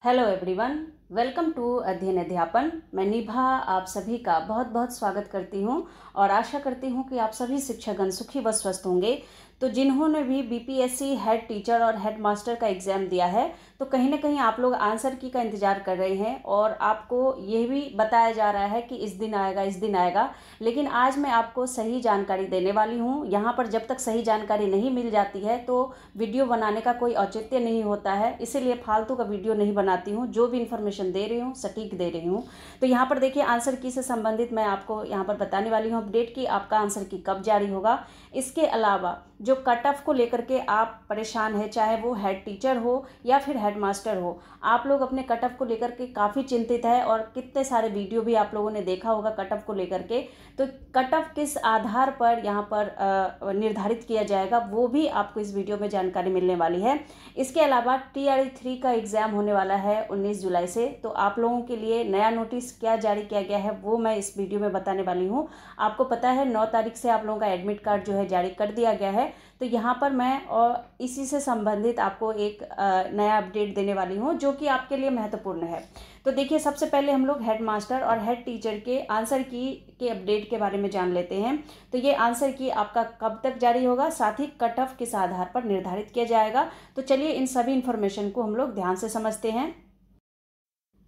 Hello everyone, welcome to अध्ययन अध्यापन। मैं निभा आप सभी का बहुत बहुत स्वागत करती हूं और आशा करती हूं कि आप सभी शिक्षकगण सुखी व स्वस्थ होंगे। तो जिन्होंने भी बीपीएससी हेड टीचर और हेड मास्टर का एग्ज़ाम दिया है तो कहीं ना कहीं आप लोग आंसर की का इंतज़ार कर रहे हैं और आपको यह भी बताया जा रहा है कि इस दिन आएगा। लेकिन आज मैं आपको सही जानकारी देने वाली हूं। यहाँ पर जब तक सही जानकारी नहीं मिल जाती है तो वीडियो बनाने का कोई औचित्य नहीं होता है, इसीलिए फालतू का वीडियो नहीं बनाती हूँ। जो भी इन्फॉर्मेशन दे रही हूँ सटीक दे रही हूँ। तो यहाँ पर देखिए, आंसर की से संबंधित मैं आपको यहाँ पर बताने वाली हूँ अपडेट कि आपका आंसर की कब जारी होगा। इसके अलावा जो कट ऑफ को लेकर के आप परेशान है, चाहे वो हेड टीचर हो या फिर हेड मास्टर हो, आप लोग अपने कट ऑफ को लेकर के काफ़ी चिंतित है और कितने सारे वीडियो भी आप लोगों ने देखा होगा कट ऑफ को लेकर के। तो कट ऑफ किस आधार पर यहाँ पर निर्धारित किया जाएगा वो भी आपको इस वीडियो में जानकारी मिलने वाली है। इसके अलावा TRE 3 का एग्ज़ाम होने वाला है 19 जुलाई से, तो आप लोगों के लिए नया नोटिस क्या जारी किया गया है वो मैं इस वीडियो में बताने वाली हूँ। आपको पता है 9 तारीख से आप लोगों का एडमिट कार्ड जो है जारी कर दिया गया है। तो यहाँ पर मैं और इसी से संबंधित आपको एक नया अपडेट देने वाली हूँ जो कि आपके लिए महत्वपूर्ण है। तो देखिए, सबसे पहले हम लोग हेड मास्टर और हेड टीचर के आंसर की के अपडेट के बारे में जान लेते हैं। तो ये आंसर की आपका कब तक जारी होगा, साथ ही कट ऑफ किस आधार पर निर्धारित किया जाएगा। तो चलिए इन सभी इन्फॉर्मेशन को हम लोग ध्यान से समझते हैं।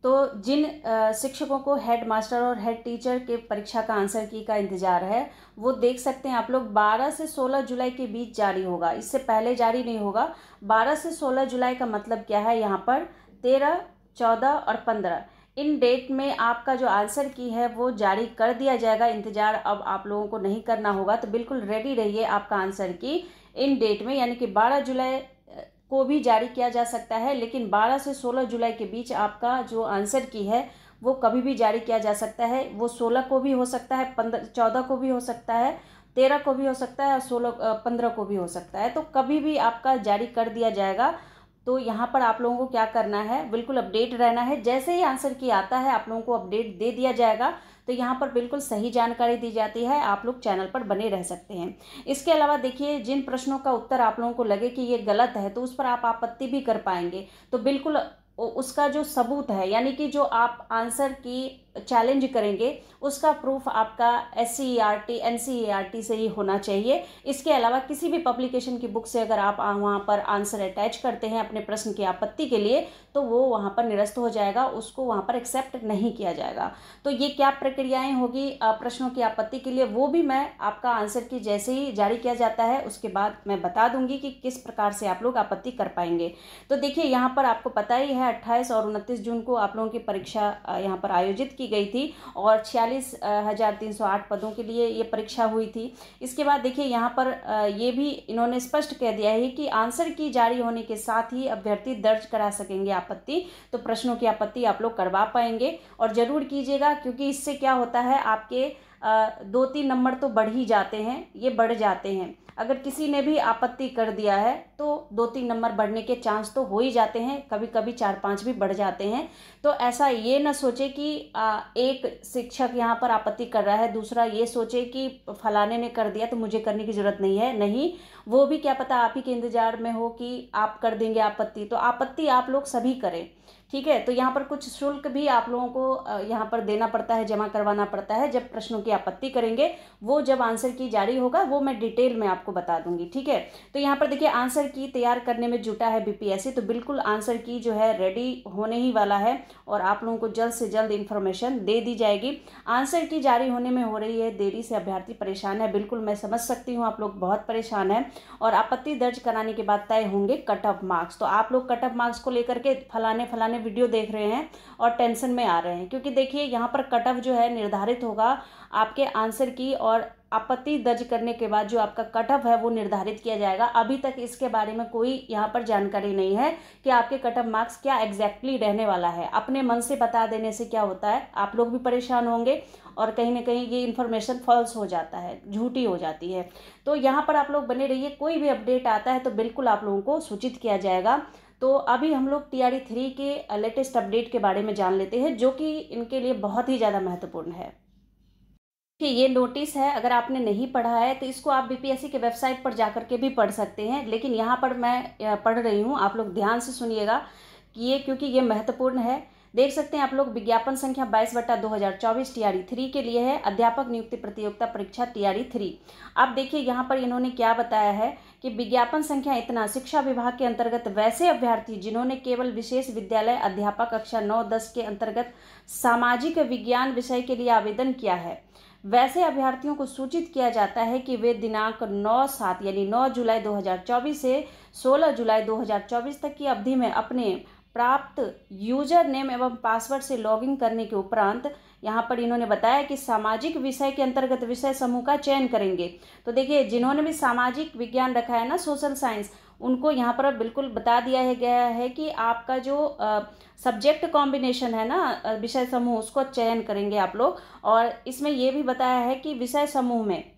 तो जिन शिक्षकों को हेड मास्टर और हेड टीचर के परीक्षा का आंसर की का इंतज़ार है वो देख सकते हैं आप लोग 12 से 16 जुलाई के बीच जारी होगा, इससे पहले जारी नहीं होगा। 12 से 16 जुलाई का मतलब क्या है, यहाँ पर 13, 14 और 15 इन डेट में आपका जो आंसर की है वो जारी कर दिया जाएगा। इंतज़ार अब आप लोगों को नहीं करना होगा, तो बिल्कुल रेडी रहिए आपका आंसर की इन डेट में, यानी कि 12 जुलाई को भी जारी किया जा सकता है, लेकिन 12 से 16 जुलाई के बीच आपका जो आंसर की है वो कभी भी जारी किया जा सकता है। वो 16 को भी हो सकता है, 14 को भी हो सकता है, 13 को भी हो सकता है और 15 को भी हो सकता है। तो कभी भी आपका जारी कर दिया जाएगा। तो यहाँ पर आप लोगों को क्या करना है, बिल्कुल अपडेट रहना है। जैसे ही आंसर की आता है आप लोगों को अपडेट दे दिया जाएगा। तो यहाँ पर बिल्कुल सही जानकारी दी जाती है, आप लोग चैनल पर बने रह सकते हैं। इसके अलावा देखिए, जिन प्रश्नों का उत्तर आप लोगों को लगे कि ये गलत है तो उस पर आप आपत्ति भी कर पाएंगे। तो बिल्कुल उसका जो सबूत है, यानी कि जो आप आंसर की चैलेंज करेंगे उसका प्रूफ आपका SCERT NCERT से ही होना चाहिए। इसके अलावा किसी भी पब्लिकेशन की बुक से अगर आप वहाँ पर आंसर अटैच करते हैं अपने प्रश्न की आपत्ति के लिए तो वो वहाँ पर निरस्त हो जाएगा, उसको वहाँ पर एक्सेप्ट नहीं किया जाएगा। तो ये क्या प्रक्रियाएं होगी प्रश्नों की आपत्ति के लिए वो भी मैं आपका आंसर की जैसे ही जारी किया जाता है उसके बाद मैं बता दूंगी कि किस प्रकार से आप लोग आपत्ति कर पाएंगे। तो देखिए, यहाँ पर आपको पता ही है 28 और 29 जून को आप लोगों की परीक्षा यहाँ पर आयोजित की गई थी और 46,308 पदों के लिए ये परीक्षा हुई थी। इसके बाद देखिए, यहाँ पर ये भी इन्होंने स्पष्ट कह दिया है कि आंसर की जारी होने के साथ ही अभ्यर्थी दर्ज करा सकेंगे आपत्ति। तो प्रश्नों की आपत्ति आप लोग करवा पाएंगे और ज़रूर कीजिएगा, क्योंकि इससे क्या होता है, आपके 2-3 नंबर तो बढ़ ही जाते हैं, ये बढ़ जाते हैं। अगर किसी ने भी आपत्ति कर दिया है तो 2-3 नंबर बढ़ने के चांस तो हो ही जाते हैं, कभी कभी 4-5 भी बढ़ जाते हैं। तो ऐसा ये ना सोचे कि एक शिक्षक यहाँ पर आपत्ति कर रहा है, दूसरा ये सोचे कि फलाने ने कर दिया तो मुझे करने की ज़रूरत नहीं है। नहीं, वो भी क्या पता आप ही के इंतज़ार में हो कि आप कर देंगे आपत्ति। तो आपत्ति आप लोग सभी करें, ठीक है। तो यहाँ पर कुछ शुल्क भी आप लोगों को यहाँ पर देना पड़ता है, जमा करवाना पड़ता है जब प्रश्नों की आपत्ति करेंगे। वो जब आंसर की जारी होगा वो मैं डिटेल में आपको बता दूंगी, ठीक है। तो यहाँ पर देखिए, आंसर की तैयार करने में जुटा है BPSC, तो बिल्कुल आंसर की जो है रेडी होने ही वाला है और आप लोगों को जल्द से जल्द इन्फॉर्मेशन दे दी जाएगी। आंसर की जारी होने में हो रही है देरी से अभ्यर्थी परेशान है, बिल्कुल मैं समझ सकती हूँ, आप लोग बहुत परेशान हैं। और आपत्ति दर्ज कराने के बाद तय होंगे कट ऑफ मार्क्स। तो आप लोग कट ऑफ मार्क्स को लेकर के फलाने वीडियो देख रहे हैं और टेंशन में आ रहे हैं, क्योंकि देखिए यहाँ पर कट ऑफ जो है निर्धारित होगा आपके आंसर की, और आपत्ति दर्ज करने के बाद जो आपका कट ऑफ है वो निर्धारित किया जाएगा। अभी तक इसके बारे में कोई यहाँ पर जानकारी नहीं है कि आपके कट ऑफ मार्क्स क्या एग्जैक्टली रहने वाला है। अपने मन से बता देने से क्या होता है, आप लोग भी परेशान होंगे और कहीं ना कहीं ये इन्फॉर्मेशन फॉल्स हो जाता है, झूठी हो जाती है। तो यहाँ पर आप लोग बने रहिए, कोई भी अपडेट आता है तो बिल्कुल आप लोगों को सूचित किया जाएगा। तो अभी हम लोग TRE 3 के लेटेस्ट अपडेट के बारे में जान लेते हैं, जो कि इनके लिए बहुत ही ज़्यादा महत्वपूर्ण है। कि ये नोटिस है, अगर आपने नहीं पढ़ा है तो इसको आप BPSC के वेबसाइट पर जाकर के भी पढ़ सकते हैं, लेकिन यहाँ पर मैं पढ़ रही हूँ, आप लोग ध्यान से सुनिएगा किए, क्योंकि ये महत्वपूर्ण है। देख सकते हैं आप लोग, विज्ञापन संख्या 22/2024 TRE 3 के लिए है, अध्यापक नियुक्ति प्रतियोगिता परीक्षा TRE 3। अब देखिए यहाँ पर इन्होंने क्या बताया है कि विज्ञापन संख्या इतना, शिक्षा विभाग के अंतर्गत वैसे अभ्यर्थी जिन्होंने केवल विशेष विद्यालय अध्यापक कक्षा 9-10 के अंतर्गत सामाजिक विज्ञान विषय के लिए आवेदन किया है, वैसे अभ्यर्थियों को सूचित किया जाता है कि वे दिनांक 9/7 यानी 9 जुलाई 2024 से 16 जुलाई 2024 तक की अवधि में अपने प्राप्त यूजर नेम एवं पासवर्ड से लॉगिन करने के उपरांत यहाँ पर इन्होंने बताया कि सामाजिक विषय के अंतर्गत विषय समूह का चयन करेंगे। तो देखिए, जिन्होंने भी सामाजिक विज्ञान रखा है ना, सोशल साइंस, उनको यहाँ पर बिल्कुल बता दिया गया है कि आपका जो सब्जेक्ट कॉम्बिनेशन है ना, विषय समूह, उसको चयन करेंगे आप लोग। और इसमें ये भी बताया है कि विषय समूह में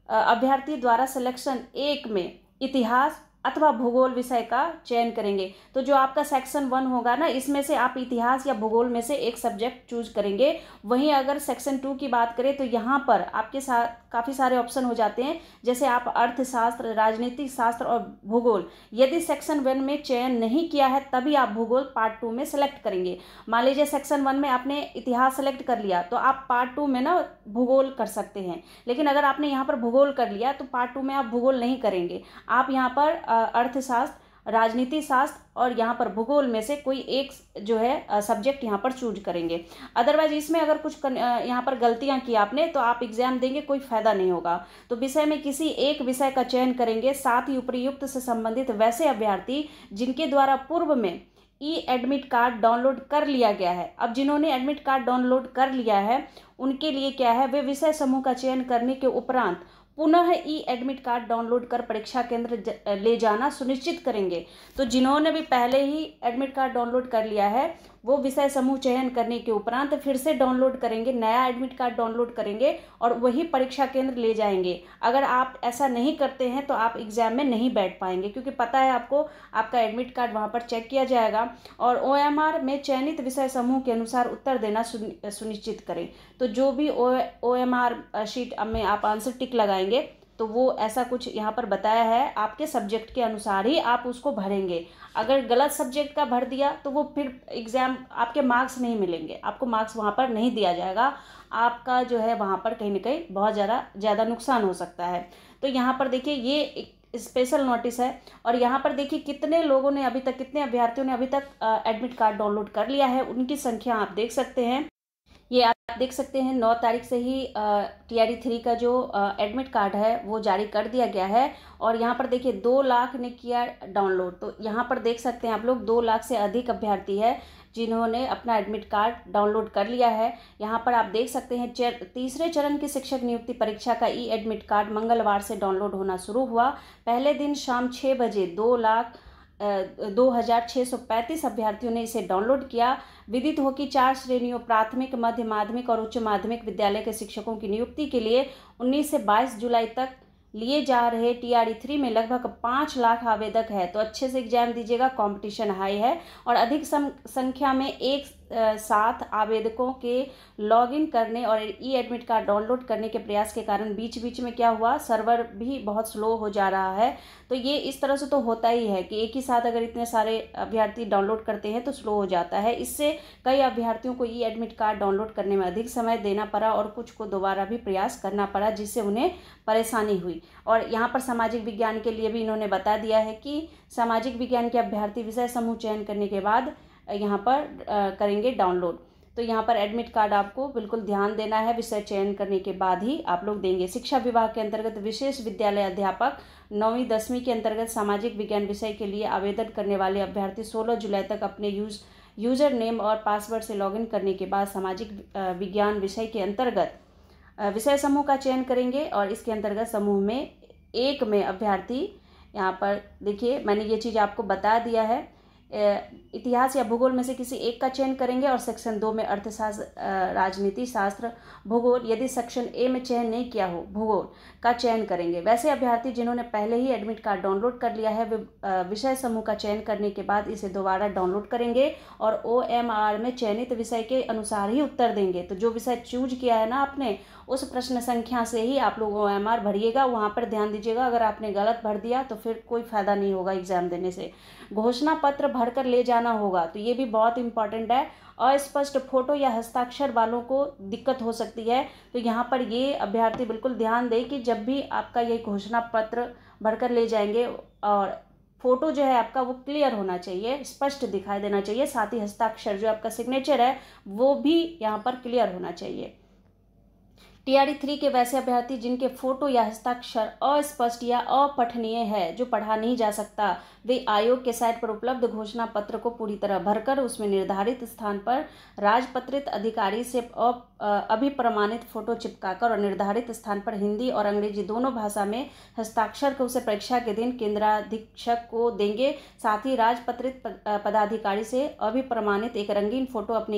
अभ्यर्थी द्वारा सिलेक्शन 1 में इतिहास अथवा भूगोल विषय का चयन करेंगे। तो जो आपका सेक्शन 1 होगा ना, इसमें से आप इतिहास या भूगोल में से एक सब्जेक्ट चूज करेंगे। वहीं अगर सेक्शन 2 की बात करें तो यहाँ पर आपके साथ काफ़ी सारे ऑप्शन हो जाते हैं, जैसे आप अर्थशास्त्र, राजनीतिक शास्त्र और भूगोल। यदि सेक्शन 1 में चयन नहीं किया है तभी आप भूगोल पार्ट 2 में सेलेक्ट करेंगे। मान लीजिए सेक्शन 1 में आपने इतिहास सेलेक्ट कर लिया तो आप पार्ट 2 में ना भूगोल कर सकते हैं, लेकिन अगर आपने यहाँ पर भूगोल कर लिया तो पार्ट 2 में आप भूगोल नहीं करेंगे। आप यहाँ पर अर्थशास्त्र, राजनीति शास्त्र और यहाँ पर भूगोल में से कोई एक जो है सब्जेक्ट यहाँ पर चूज करेंगे। अदरवाइज इसमें अगर कुछ यहाँ पर गलतियाँ की आपने तो आप एग्जाम देंगे, कोई फायदा नहीं होगा। तो विषय में किसी एक विषय का चयन करेंगे। साथ ही उपयुक्त से संबंधित वैसे अभ्यर्थी जिनके द्वारा पूर्व में एडमिट कार्ड डाउनलोड कर लिया गया है। अब जिन्होंने एडमिट कार्ड डाउनलोड कर लिया है उनके लिए क्या है, वे विषय समूह का चयन करने के उपरांत पुनः एडमिट कार्ड डाउनलोड कर परीक्षा केंद्र ले जाना सुनिश्चित करेंगे। तो जिन्होंने भी पहले ही एडमिट कार्ड डाउनलोड कर लिया है वो विषय समूह चयन करने के उपरांत फिर से डाउनलोड करेंगे, नया एडमिट कार्ड डाउनलोड करेंगे और वही परीक्षा केंद्र ले जाएंगे। अगर आप ऐसा नहीं करते हैं तो आप एग्जाम में नहीं बैठ पाएंगे, क्योंकि पता है आपको, आपका एडमिट कार्ड वहाँ पर चेक किया जाएगा। और OMR में चयनित विषय समूह के अनुसार उत्तर देना सुनिश्चित करें। तो जो भी OMR शीट में आप आंसर टिक लगाएंगे तो वो ऐसा कुछ यहाँ पर बताया है, आपके सब्जेक्ट के अनुसार ही आप उसको भरेंगे। अगर गलत सब्जेक्ट का भर दिया तो वो फिर एग्ज़ाम, आपके मार्क्स नहीं मिलेंगे, आपको मार्क्स वहाँ पर नहीं दिया जाएगा। आपका जो है वहाँ पर कहीं ना कहीं बहुत ज़्यादा नुकसान हो सकता है। तो यहाँ पर देखिए ये एक स्पेशल नोटिस है। और यहाँ पर देखिए कितने लोगों ने अभी तक, कितने अभ्यर्थियों ने अभी तक एडमिट कार्ड डाउनलोड कर लिया है, उनकी संख्या आप देख सकते हैं। ये आप देख सकते हैं 9 तारीख से ही TRE 3 का जो एडमिट कार्ड है वो जारी कर दिया गया है। और यहाँ पर देखिए 2 लाख ने किया डाउनलोड। तो यहाँ पर देख सकते हैं आप लोग 2 लाख से अधिक अभ्यर्थी है जिन्होंने अपना एडमिट कार्ड डाउनलोड कर लिया है। यहाँ पर आप देख सकते हैं तीसरे चरण की शिक्षक नियुक्ति परीक्षा का एडमिट कार्ड मंगलवार से डाउनलोड होना शुरू हुआ। पहले दिन शाम 6 बजे 2,2635 अभ्यर्थियों ने इसे डाउनलोड किया। विदित हो कि 4 श्रेणियों प्राथमिक, मध्य माध्यमिक और उच्च माध्यमिक विद्यालय के शिक्षकों की नियुक्ति के लिए 19 से 22 जुलाई तक लिए जा रहे TRE 3 में लगभग 5 लाख आवेदक है। तो अच्छे से एग्जाम दीजिएगा, कंपटीशन हाई है। और अधिक संख्या में एक साथ आवेदकों के लॉगिन करने और एडमिट कार्ड डाउनलोड करने के प्रयास के कारण बीच बीच में क्या हुआ, सर्वर भी बहुत स्लो हो जा रहा है। तो ये इस तरह से तो होता ही है कि एक ही साथ अगर इतने सारे अभ्यर्थी डाउनलोड करते हैं तो स्लो हो जाता है। इससे कई अभ्यर्थियों को एडमिट कार्ड डाउनलोड करने में अधिक समय देना पड़ा और कुछ को दोबारा भी प्रयास करना पड़ा, जिससे उन्हें परेशानी हुई। और यहाँ पर सामाजिक विज्ञान के लिए भी इन्होंने बता दिया है कि सामाजिक विज्ञान के अभ्यर्थी विषय समूह चयन करने के बाद यहाँ पर करेंगे डाउनलोड। तो यहाँ पर एडमिट कार्ड आपको बिल्कुल ध्यान देना है, विषय चयन करने के बाद ही आप लोग देंगे। शिक्षा विभाग के अंतर्गत विशेष विद्यालय अध्यापक 9वीं 10वीं के अंतर्गत सामाजिक विज्ञान विषय के लिए आवेदन करने वाले अभ्यर्थी 16 जुलाई तक अपने यूजर नेम और पासवर्ड से लॉगिन करने के बाद सामाजिक विज्ञान विषय के अंतर्गत विषय समूह का चयन करेंगे। और इसके अंतर्गत समूह में 1 में अभ्यर्थी, यहाँ पर देखिए मैंने ये चीज़ आपको बता दिया है, इतिहास या भूगोल में से किसी एक का चयन करेंगे। और सेक्शन 2 में अर्थशास्त्र, राजनीति शास्त्र, भूगोल, यदि सेक्शन A में चयन नहीं किया हो भूगोल का चयन करेंगे। वैसे अभ्यर्थी जिन्होंने पहले ही एडमिट कार्ड डाउनलोड कर लिया है वे विषय समूह का चयन करने के बाद इसे दोबारा डाउनलोड करेंगे और OMR में चयनित विषय के अनुसार ही उत्तर देंगे। तो जो विषय चूज किया है ना आपने, उस प्रश्न संख्या से ही आप लोग OMR भरिएगा। वहाँ पर ध्यान दीजिएगा, अगर आपने गलत भर दिया तो फिर कोई फायदा नहीं होगा एग्जाम देने से। घोषणा पत्र भरकर ले जाना होगा, तो ये भी बहुत इंपॉर्टेंट है। अस्पष्ट फोटो या हस्ताक्षर वालों को दिक्कत हो सकती है, तो यहाँ पर ये अभ्यर्थी बिल्कुल ध्यान दें कि जब भी आपका ये घोषणा पत्र भरकर ले जाएंगे और फोटो जो है आपका वो क्लियर होना चाहिए, स्पष्ट दिखाई देना चाहिए, साथ ही हस्ताक्षर जो आपका सिग्नेचर है वो भी यहाँ पर क्लियर होना चाहिए। TRD 3 के वैसे अभ्यर्थी जिनके फोटो या हस्ताक्षर अस्पष्ट या अपठनीय है, जो पढ़ा नहीं जा सकता, वे आयोग के साइट पर उपलब्ध घोषणा पत्र को पूरी तरह भरकर उसमें निर्धारित स्थान पर राजपत्रित अधिकारी से अभिप्रमाणित फोटो चिपकाकर और निर्धारित स्थान पर हिंदी और अंग्रेजी दोनों भाषा में हस्ताक्षर को उसे परीक्षा के दिन केंद्राधीक्षक को देंगे। साथ ही राजपत्रित पदाधिकारी से अभिप्रमाणित एक रंगीन फोटो अपने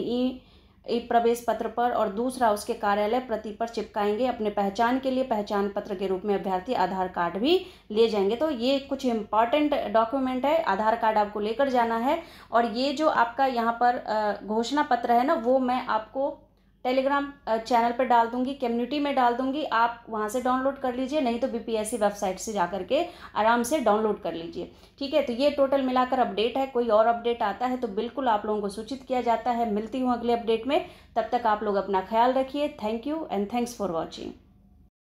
ई प्रवेश पत्र पर और दूसरा उसके कार्यालय प्रति पर चिपकाएंगे। अपने पहचान के लिए पहचान पत्र के रूप में अभ्यर्थी आधार कार्ड भी ले जाएंगे। तो ये कुछ इंपॉर्टेंट डॉक्यूमेंट है, आधार कार्ड आपको लेकर जाना है। और ये जो आपका यहाँ पर घोषणा पत्र है ना, वो मैं आपको टेलीग्राम चैनल पर डाल दूंगी, कम्युनिटी में डाल दूंगी, आप वहाँ से डाउनलोड कर लीजिए, नहीं तो BPSC वेबसाइट से जा करके आराम से डाउनलोड कर लीजिए। ठीक है, तो ये टोटल मिलाकर अपडेट है। कोई और अपडेट आता है तो बिल्कुल आप लोगों को सूचित किया जाता है। मिलती हूँ अगले अपडेट में, तब तक आप लोग अपना ख्याल रखिए। Thank you and thanks for watching.